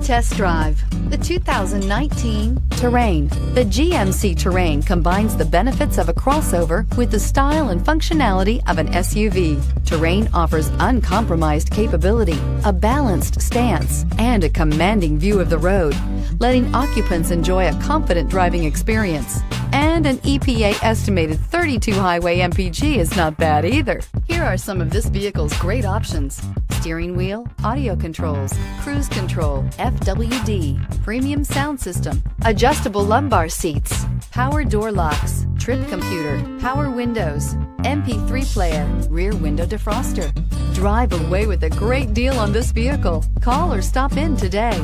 Come test drive the 2019 Terrain. The GMC Terrain combines the benefits of a crossover with the style and functionality of an SUV. Terrain offers uncompromised capability, a balanced stance, and a commanding view of the road, letting occupants enjoy a confident driving experience. And an EPA estimated 32 highway MPG is not bad either. Here are some of this vehicle's great options: steering wheel audio controls, cruise control, FWD, premium sound system, adjustable lumbar seats, power door locks, trip computer, power windows, MP3 player, rear window defroster. Drive away with a great deal on this vehicle. Call or stop in today.